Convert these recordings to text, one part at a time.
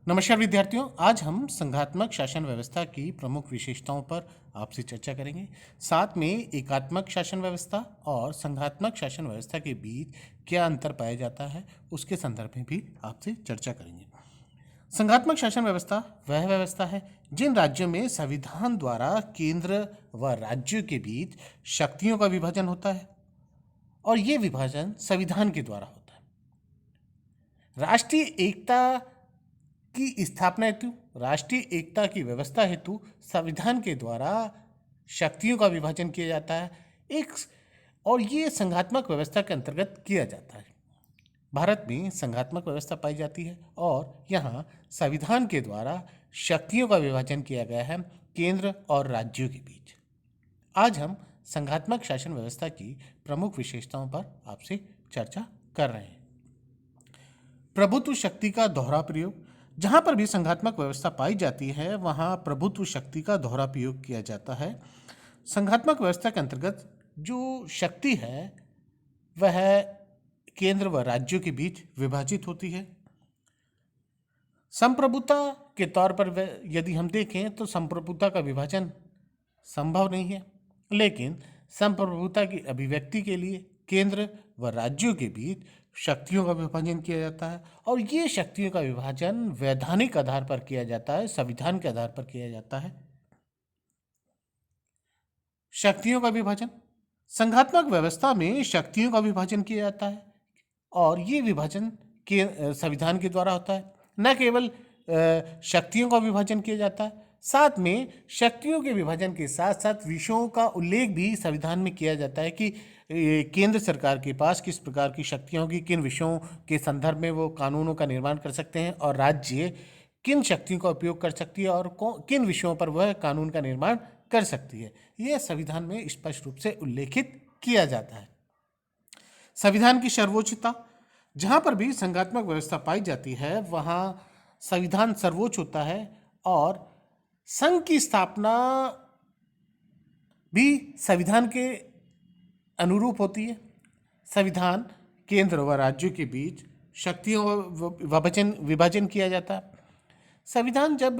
नमस्कार विद्यार्थियों, आज हम संघात्मक शासन व्यवस्था की प्रमुख विशेषताओं पर आपसे चर्चा करेंगे। साथ में एकात्मक शासन व्यवस्था और संघात्मक शासन व्यवस्था के बीच क्या अंतर पाया जाता है, उसके संदर्भ में भी आपसे चर्चा करेंगे। संघात्मक शासन व्यवस्था वह व्यवस्था है जिन राज्यों में संविधान द्वारा केंद्र व राज्यों के बीच शक्तियों का विभाजन होता है और ये विभाजन संविधान के द्वारा होता है। राष्ट्रीय एकता की स्थापना हेतु, राष्ट्रीय एकता की व्यवस्था हेतु संविधान के द्वारा शक्तियों का विभाजन किया जाता है और ये संघात्मक व्यवस्था के अंतर्गत किया जाता है। भारत में संघात्मक व्यवस्था पाई जाती है और यहाँ संविधान के द्वारा शक्तियों का विभाजन किया गया है केंद्र और राज्यों के बीच। आज हम संघात्मक शासन व्यवस्था की प्रमुख विशेषताओं पर आपसे चर्चा कर रहे हैं। प्रभुत्व शक्ति का दोहरा प्रयोग। जहाँ पर भी संघात्मक व्यवस्था पाई जाती है वहाँ प्रभुत्व शक्ति का दोहरा प्रयोग किया जाता है। संघात्मक व्यवस्था के अंतर्गत जो शक्ति है वह केंद्र व राज्यों के बीच विभाजित होती है। संप्रभुता के तौर पर यदि हम देखें तो संप्रभुता का विभाजन संभव नहीं है, लेकिन संप्रभुता की अभिव्यक्ति के लिए केंद्र व राज्यों के बीच शक्तियों का विभाजन किया जाता है और ये शक्तियों का विभाजन वैधानिक आधार पर किया जाता है, संविधान के आधार पर किया जाता है। शक्तियों का विभाजन, संघात्मक व्यवस्था में शक्तियों का विभाजन किया जाता है और ये विभाजन के संविधान के द्वारा होता है। न केवल शक्तियों का विभाजन किया जाता है, साथ में शक्तियों के विभाजन के साथ साथ विषयों का उल्लेख भी संविधान में किया जाता है कि केंद्र सरकार के पास किस प्रकार की शक्तियां होगी, किन विषयों के संदर्भ में वो कानूनों का निर्माण कर सकते हैं और राज्य किन शक्तियों का उपयोग कर सकती है और किन विषयों पर वह कानून का निर्माण कर सकती है। यह संविधान में स्पष्ट रूप से उल्लेखित किया जाता है। संविधान की सर्वोच्चता, जहाँ पर भी संघात्मक व्यवस्था पाई जाती है वहाँ संविधान सर्वोच्च होता है और संघ की स्थापना भी संविधान के अनुरूप होती है। संविधान केंद्र व राज्यों के बीच शक्तियों का विभाजन किया जाता है। संविधान जब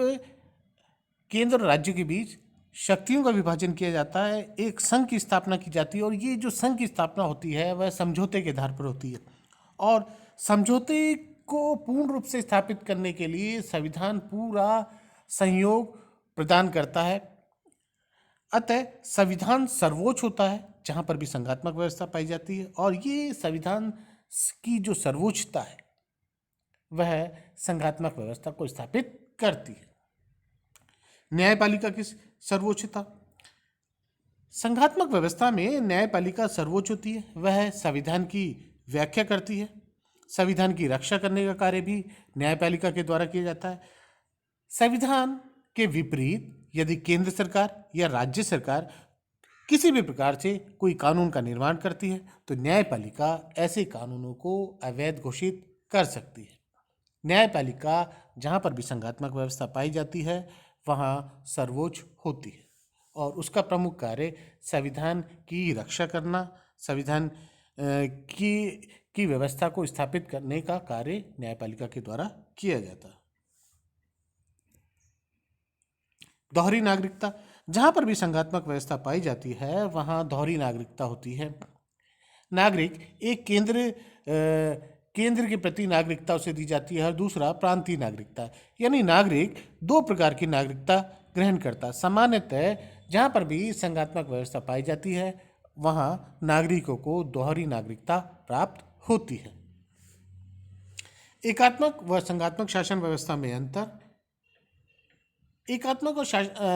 केंद्र और राज्यों के बीच शक्तियों का विभाजन किया जाता है, एक संघ की स्थापना की जाती है और ये जो संघ की स्थापना होती है वह समझौते के आधार पर होती है और समझौते को पूर्ण रूप से स्थापित करने के लिए संविधान पूरा सहयोग प्रदान करता है। अतः संविधान सर्वोच्च होता है जहाँ पर भी संघात्मक व्यवस्था पाई जाती है और ये संविधान की जो सर्वोच्चता है वह संघात्मक व्यवस्था को स्थापित करती है। न्यायपालिका की सर्वोच्चता, संघात्मक व्यवस्था में न्यायपालिका सर्वोच्च होती है, वह संविधान की व्याख्या करती है। संविधान की रक्षा करने का कार्य भी न्यायपालिका के द्वारा किया जाता है। संविधान के विपरीत यदि केंद्र सरकार या राज्य सरकार किसी भी प्रकार से कोई कानून का निर्माण करती है तो न्यायपालिका ऐसे कानूनों को अवैध घोषित कर सकती है। न्यायपालिका जहाँ पर भी संघात्मक व्यवस्था पाई जाती है वहाँ सर्वोच्च होती है और उसका प्रमुख कार्य संविधान की रक्षा करना, संविधान की व्यवस्था को स्थापित करने का कार्य न्यायपालिका के द्वारा किया जाता है। दोहरी नागरिकता, जहाँ पर भी संघात्मक व्यवस्था पाई जाती है वहाँ दोहरी नागरिकता होती है। नागरिक एक केंद्र के प्रति नागरिकता उसे दी जाती है और दूसरा प्रांतीय नागरिकता, यानी नागरिक दो प्रकार की नागरिकता ग्रहण करता। सामान्यतः जहाँ पर भी संघात्मक व्यवस्था पाई जाती है वहाँ नागरिकों को दोहरी नागरिकता प्राप्त होती है। एकात्मक व संघात्मक शासन व्यवस्था में अंतर, एकात्मक और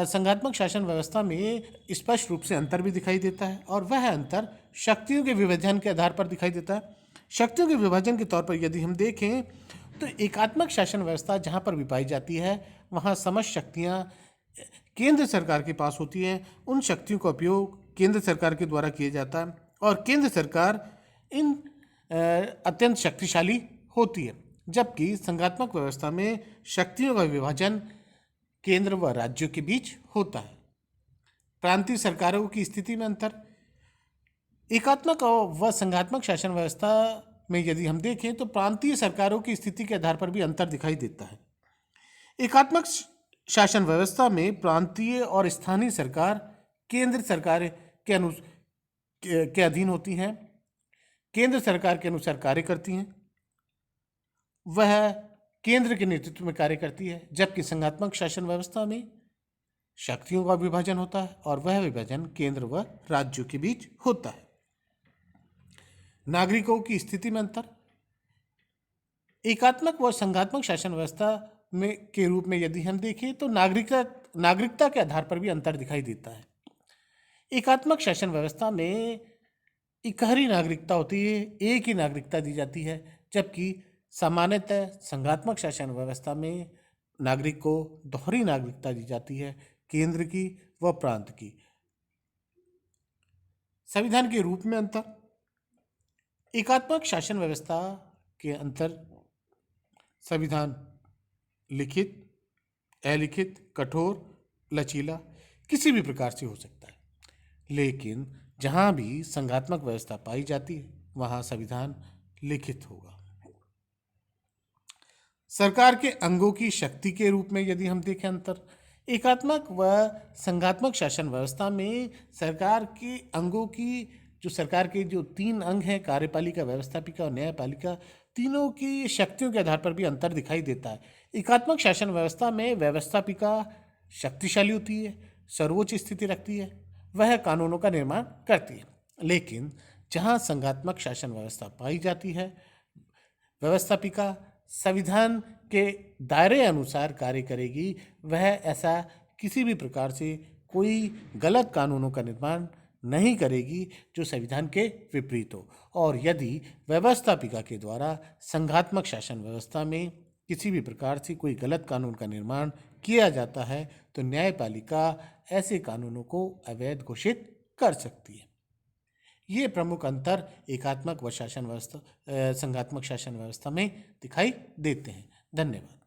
संघात्मक शासन व्यवस्था में स्पष्ट रूप से अंतर भी दिखाई देता है और वह अंतर शक्तियों के विभाजन के आधार पर दिखाई देता है। शक्तियों के विभाजन के तौर पर यदि हम देखें तो एकात्मक शासन व्यवस्था जहाँ पर भी पाई जाती है वहाँ समस्त शक्तियाँ केंद्र सरकार के पास होती हैं। उन शक्तियों का उपयोग केंद्र सरकार के द्वारा किया जाता है और केंद्र सरकार इन अत्यंत शक्तिशाली होती है, जबकि संघात्मक व्यवस्था में शक्तियों का विभाजन केंद्र व राज्यों के बीच होता है। प्रांतीय सरकारों की स्थिति में अंतर, एकात्मक व संघात्मक शासन व्यवस्था में यदि हम देखें तो प्रांतीय सरकारों की स्थिति के आधार पर भी अंतर दिखाई देता है। एकात्मक शासन व्यवस्था में प्रांतीय और स्थानीय सरकार केंद्र सरकार के अधीन होती हैं, केंद्र सरकार के अनुसार कार्य करती हैं, वह केंद्र के नेतृत्व में कार्य करती है, जबकि संघात्मक शासन व्यवस्था में शक्तियों का विभाजन होता है और वह विभाजन केंद्र व राज्यों के बीच होता है। नागरिकों की स्थिति में अंतर। एकात्मक व संघात्मक शासन व्यवस्था में के रूप में यदि हम देखें तो नागरिकता के आधार पर भी अंतर दिखाई देता है। एकात्मक शासन व्यवस्था में इकहरी नागरिकता होती है, एक ही नागरिकता दी जाती है, जबकि सामान्यतः संघात्मक शासन व्यवस्था में नागरिक को दोहरी नागरिकता दी जाती है, केंद्र की व प्रांत की। संविधान के रूप में अंतर। एकात्मक शासन व्यवस्था के अंतर संविधान लिखित, अलिखित, कठोर, लचीला किसी भी प्रकार से हो सकता है, लेकिन जहां भी संघात्मक व्यवस्था पाई जाती है वहां संविधान लिखित होगा। सरकार के अंगों की शक्ति के रूप में यदि हम देखें अंतर, एकात्मक व संघात्मक शासन व्यवस्था में सरकार के अंगों की सरकार के जो 3 अंग हैं, कार्यपालिका, व्यवस्थापिका और न्यायपालिका, तीनों की शक्तियों के आधार पर भी अंतर दिखाई देता है। एकात्मक शासन व्यवस्था में व्यवस्थापिका शक्तिशाली होती है, सर्वोच्च स्थिति रखती है, वह कानूनों का निर्माण करती है, लेकिन जहां संघात्मक शासन व्यवस्था पाई जाती है, व्यवस्थापिका संविधान के दायरे अनुसार कार्य करेगी, वह ऐसा किसी भी प्रकार से कोई गलत कानूनों का निर्माण नहीं करेगी जो संविधान के विपरीत हो। और यदि व्यवस्थापिका के द्वारा संघात्मक शासन व्यवस्था में किसी भी प्रकार से कोई गलत कानून का निर्माण किया जाता है तो न्यायपालिका ऐसे कानूनों को अवैध घोषित कर सकती है। ये प्रमुख अंतर एकात्मक व शासन व्यवस्था संघात्मक शासन व्यवस्था में दिखाई देते हैं। धन्यवाद।